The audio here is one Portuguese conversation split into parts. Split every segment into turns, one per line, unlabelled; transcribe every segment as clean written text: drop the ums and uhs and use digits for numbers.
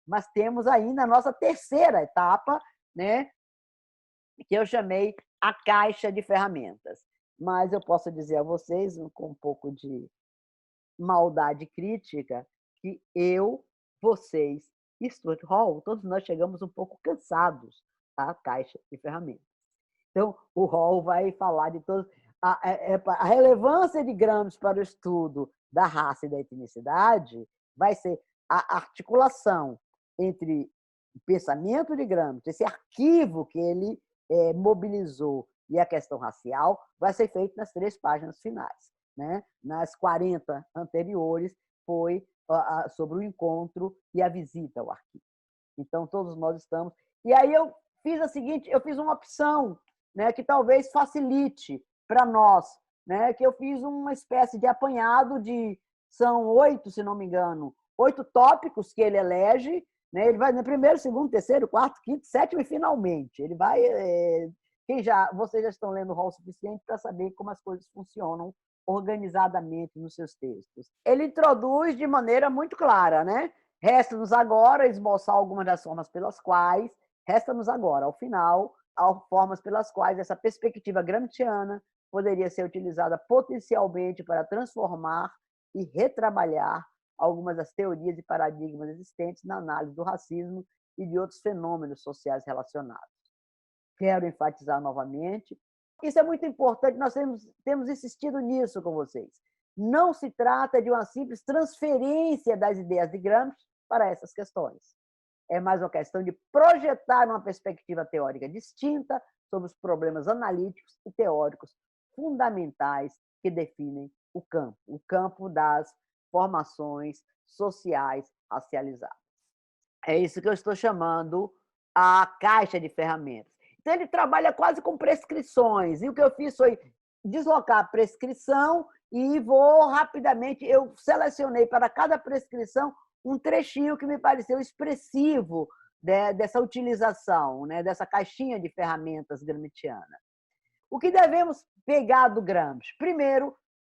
mas temos ainda a nossa terceira etapa, né, que eu chamei a caixa de ferramentas. Mas eu posso dizer a vocês, com um pouco de maldade crítica, que eu, vocês e Stuart Hall, todos nós chegamos um pouco cansados da caixa de ferramentas. Então, o Hall vai falar de todos. A relevância de Gramsci para o estudo da raça e da etnicidade vai ser a articulação entre o pensamento de Gramsci, esse arquivo que ele mobilizou, e a questão racial, vai ser feito nas 3 páginas finais. Né? Nas 40 anteriores foi sobre o encontro e a visita ao arquivo. Então, todos nós estamos... E aí eu fiz uma opção, né, que talvez facilite para nós, né, que eu fiz uma espécie de apanhado são 8, se não me engano, 8 tópicos que ele elege, né, ele vai no primeiro, segundo, terceiro, quarto, quinto, sétimo e finalmente. Ele vai... vocês já estão lendo o Hall o suficiente para saber como as coisas funcionam organizadamente nos seus textos. Ele introduz de maneira muito clara, né? Resta-nos agora esboçar algumas das formas pelas quais, resta-nos agora, ao final, formas pelas quais essa perspectiva gramsciana poderia ser utilizada potencialmente para transformar e retrabalhar algumas das teorias e paradigmas existentes na análise do racismo e de outros fenômenos sociais relacionados. Quero enfatizar novamente, isso é muito importante, nós temos insistido nisso com vocês. Não se trata de uma simples transferência das ideias de Gramsci para essas questões. É mais uma questão de projetar uma perspectiva teórica distinta sobre os problemas analíticos e teóricos fundamentais que definem o campo das formações sociais racializadas. É isso que eu estou chamando a caixa de ferramentas. Então, ele trabalha quase com prescrições. E o que eu fiz foi deslocar a prescrição e vou rapidamente... Eu selecionei para cada prescrição um trechinho que me pareceu expressivo dessa utilização, né, dessa caixinha de ferramentas gramsciana. O que devemos pegar do Gramsci? Primeiro,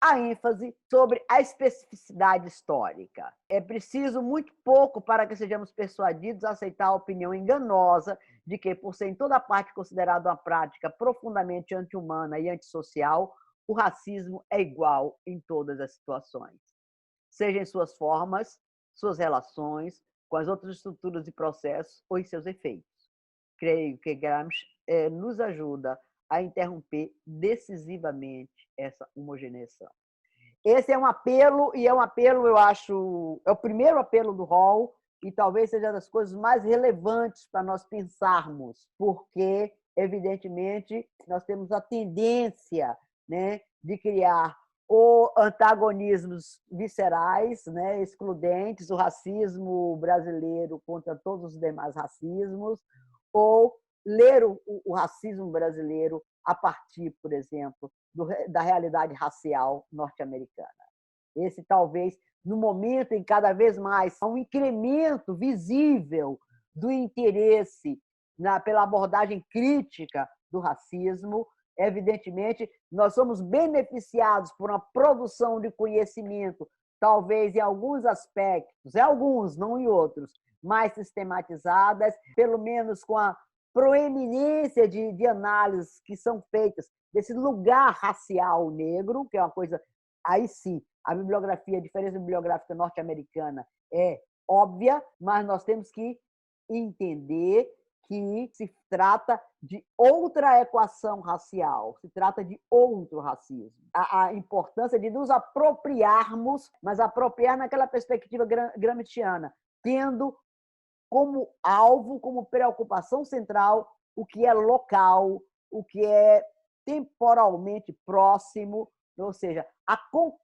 a ênfase sobre a especificidade histórica. É preciso muito pouco para que sejamos persuadidos a aceitar a opinião enganosa de que, por ser em toda parte considerado uma prática profundamente anti-humana e antissocial, o racismo é igual em todas as situações, seja em suas formas, suas relações com as outras estruturas e processos ou em seus efeitos. Creio que Gramsci nos ajuda a interromper decisivamente essa homogeneização. Esse é um apelo, e é um apelo, eu acho, é o primeiro apelo do Hall, e talvez seja das coisas mais relevantes para nós pensarmos, porque, evidentemente, nós temos a tendência, né, de criar ou antagonismos viscerais, né, excludentes, o racismo brasileiro contra todos os demais racismos, ou ler o racismo brasileiro a partir, por exemplo, da realidade racial norte-americana. Esse talvez, no momento em que cada vez mais há um incremento visível do interesse pela abordagem crítica do racismo, evidentemente, nós somos beneficiados por uma produção de conhecimento, talvez em alguns aspectos, em alguns, não em outros, mais sistematizadas, pelo menos com a proeminência de análises que são feitas desse lugar racial negro, que é uma coisa, aí sim, a bibliografia, a diferença bibliográfica norte-americana é óbvia, mas nós temos que entender que se trata de outra equação racial, se trata de outro racismo. A importância de nos apropriarmos, mas apropriar naquela perspectiva gramsciana, tendo como alvo, como preocupação central, o que é local, o que é temporalmente próximo, ou seja, a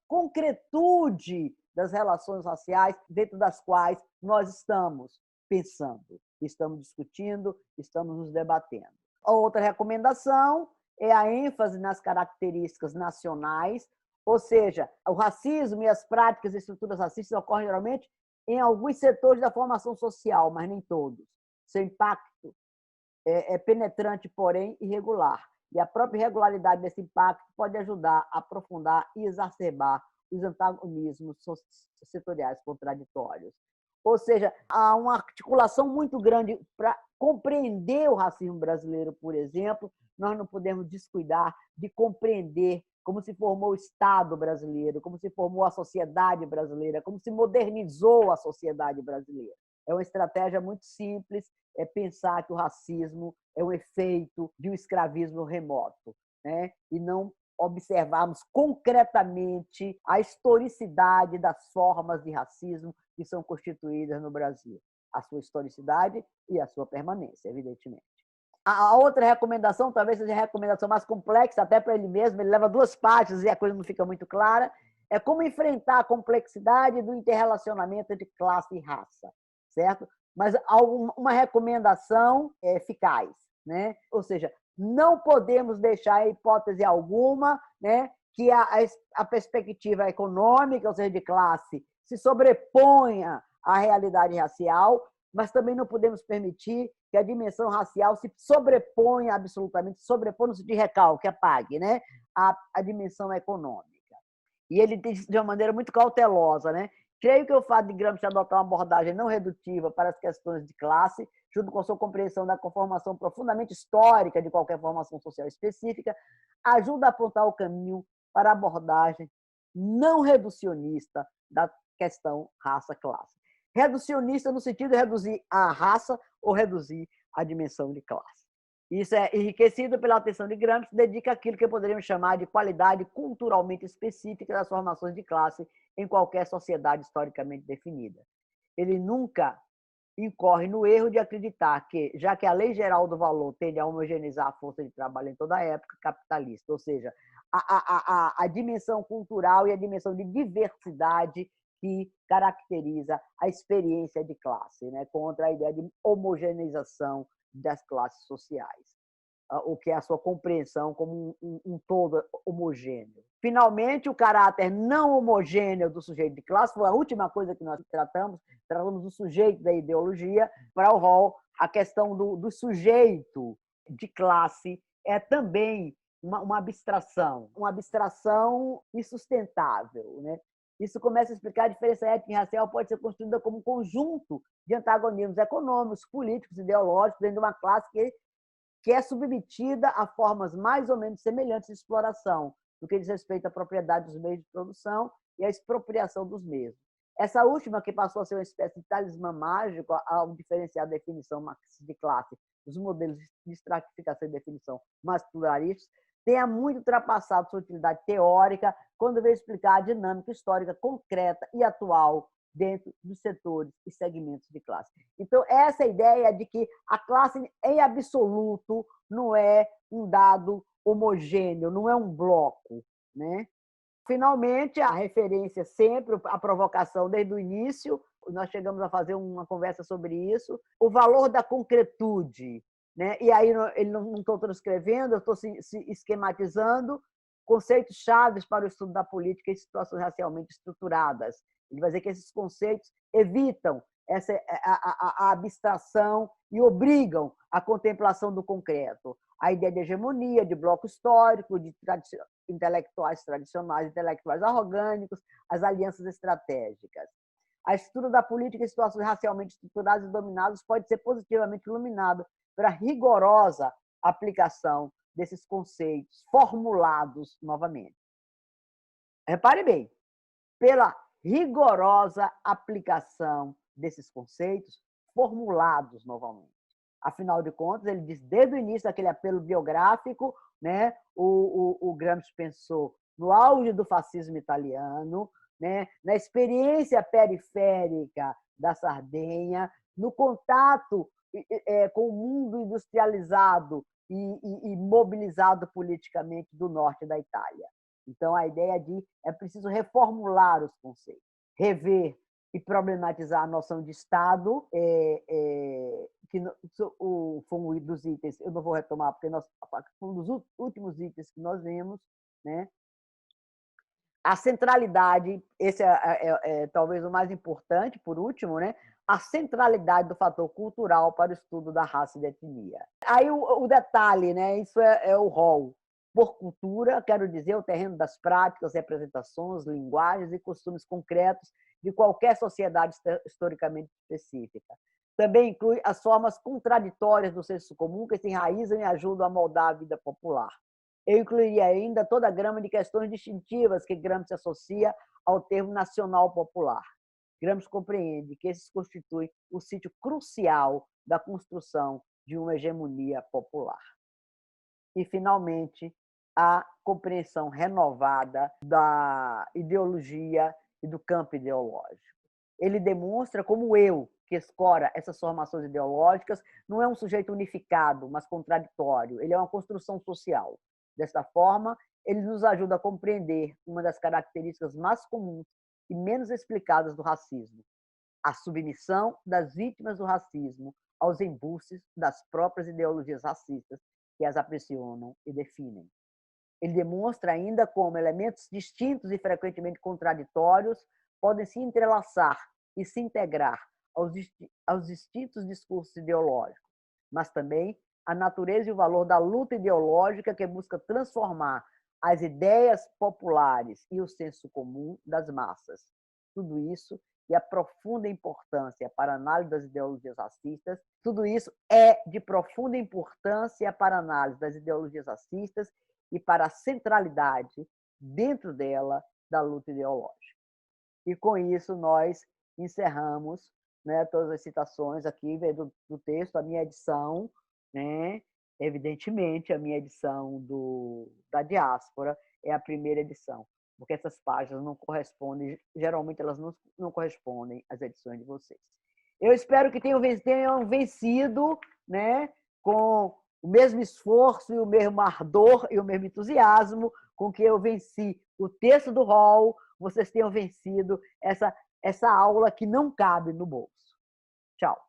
concretude das relações raciais dentro das quais nós estamos pensando, estamos discutindo, estamos nos debatendo. A outra recomendação é a ênfase nas características nacionais, ou seja, o racismo e as práticas e estruturas racistas ocorrem geralmente em alguns setores da formação social, mas nem todos. Seu impacto é penetrante, porém irregular. E a própria irregularidade desse impacto pode ajudar a aprofundar e exacerbar os antagonismos setoriais contraditórios. Ou seja, há uma articulação muito grande para compreender o racismo brasileiro, por exemplo. Nós não podemos descuidar de compreender como se formou o Estado brasileiro, como se formou a sociedade brasileira, como se modernizou a sociedade brasileira. É uma estratégia muito simples, é pensar que o racismo é um efeito de um escravismo remoto, né? E não observarmos concretamente a historicidade das formas de racismo que são constituídas no Brasil, a sua historicidade e a sua permanência, evidentemente. A outra recomendação, talvez seja a recomendação mais complexa, até para ele mesmo, ele leva 2 páginas e a coisa não fica muito clara, é como enfrentar a complexidade do interrelacionamento entre classe e raça, certo? Mas uma recomendação eficaz, né? Ou seja, não podemos deixar, em hipótese alguma, né, que a perspectiva econômica, ou seja, de classe, se sobreponha à realidade racial, mas também não podemos permitir que a dimensão racial se sobreponha absolutamente, sobrepõe no sentido de recalque, apague, né, a dimensão econômica. E ele diz de uma maneira muito cautelosa, né? Creio que o fato de Gramsci adotar uma abordagem não redutiva para as questões de classe, junto com a sua compreensão da conformação profundamente histórica de qualquer formação social específica, ajuda a apontar o caminho para a abordagem não reducionista da questão raça-classe. Reducionista no sentido de reduzir a raça ou reduzir a dimensão de classe. Isso é enriquecido pela atenção de Gramsci, que dedica aquilo que poderíamos chamar de qualidade culturalmente específica das formações de classe em qualquer sociedade historicamente definida. Ele nunca incorre no erro de acreditar que, já que a lei geral do valor tende a homogeneizar a força de trabalho em toda a época capitalista, ou seja, a dimensão cultural e a dimensão de diversidade que caracteriza a experiência de classe, né, contra a ideia de homogeneização das classes sociais, o que é a sua compreensão como um todo homogêneo. Finalmente, o caráter não homogêneo do sujeito de classe foi a última coisa que nós tratamos do sujeito da ideologia. Para o Hall, a questão do sujeito de classe é também uma abstração insustentável, né? Isso começa a explicar a diferença étnica e racial pode ser construída como um conjunto de antagonismos econômicos, políticos, ideológicos, dentro de uma classe que é submetida a formas mais ou menos semelhantes de exploração, no que diz respeito à propriedade dos meios de produção e à expropriação dos mesmos. Essa última, que passou a ser uma espécie de talismã mágico ao diferenciar a definição marxista de classe dos modelos de estratificação e definição mais pluralistas, tenha muito ultrapassado sua utilidade teórica quando veio explicar a dinâmica histórica concreta e atual dentro dos setores e segmentos de classe. Então, essa ideia de que a classe, em absoluto, não é um dado homogêneo, não é um bloco, né? Finalmente, a referência sempre, a provocação desde o início, nós chegamos a fazer uma conversa sobre isso, o valor da concretude, né? E aí ele não estou transcrevendo, eu estou se esquematizando conceitos chaves para o estudo da política em situações racialmente estruturadas. Ele vai dizer que esses conceitos evitam a abstração e obrigam a contemplação do concreto. A ideia de hegemonia, de bloco histórico, de intelectuais tradicionais, intelectuais orgânicos, as alianças estratégicas. A estrutura da política em situações racialmente estruturadas e dominadas pode ser positivamente iluminada pela rigorosa aplicação desses conceitos formulados novamente. Repare bem, pela rigorosa aplicação desses conceitos formulados novamente. Afinal de contas, ele diz, desde o início daquele apelo biográfico, né, o Gramsci pensou no auge do fascismo italiano, né, na experiência periférica da Sardenha, no contato com o mundo industrializado e mobilizado politicamente do norte da Itália. Então, a ideia de é preciso reformular os conceitos, rever e problematizar a noção de Estado, que foi um dos itens, eu não vou retomar, porque foi um dos últimos itens que nós vimos, né? A centralidade, esse é talvez o mais importante, por último, né? A centralidade do fator cultural para o estudo da raça e da etnia. Aí o detalhe, né? Isso é o rol. Por cultura, quero dizer o terreno das práticas, representações, linguagens e costumes concretos de qualquer sociedade historicamente específica. Também inclui as formas contraditórias do senso comum que se enraizam e ajudam a moldar a vida popular. Eu incluiria ainda toda a gama de questões distintivas que Gramsci associa ao termo nacional popular. Gramsci compreende que esses constituem o sítio crucial da construção de uma hegemonia popular. E, finalmente, a compreensão renovada da ideologia e do campo ideológico. Ele demonstra como o eu, que escora essas formações ideológicas, não é um sujeito unificado, mas contraditório. Ele é uma construção social. Desta forma, ele nos ajuda a compreender uma das características mais comuns e menos explicadas do racismo: a submissão das vítimas do racismo aos embustes das próprias ideologias racistas que as aprisionam e definem. Ele demonstra ainda como elementos distintos e frequentemente contraditórios podem se entrelaçar e se integrar aos distintos discursos ideológicos, mas também a natureza e o valor da luta ideológica que busca transformar as ideias populares e o senso comum das massas. Tudo isso e a profunda importância para a análise das ideologias racistas, tudo isso é de profunda importância para a análise das ideologias racistas e para a centralidade, dentro dela, da luta ideológica. E com isso nós encerramos, né, todas as citações aqui do texto, a minha edição, né, evidentemente, a minha edição da diáspora é a primeira edição, porque essas páginas não correspondem, geralmente elas não correspondem às edições de vocês. Eu espero que tenham vencido, né, com o mesmo esforço e o mesmo ardor e o mesmo entusiasmo com que eu venci o texto do Hall, vocês tenham vencido essa aula que não cabe no bolso. Tchau.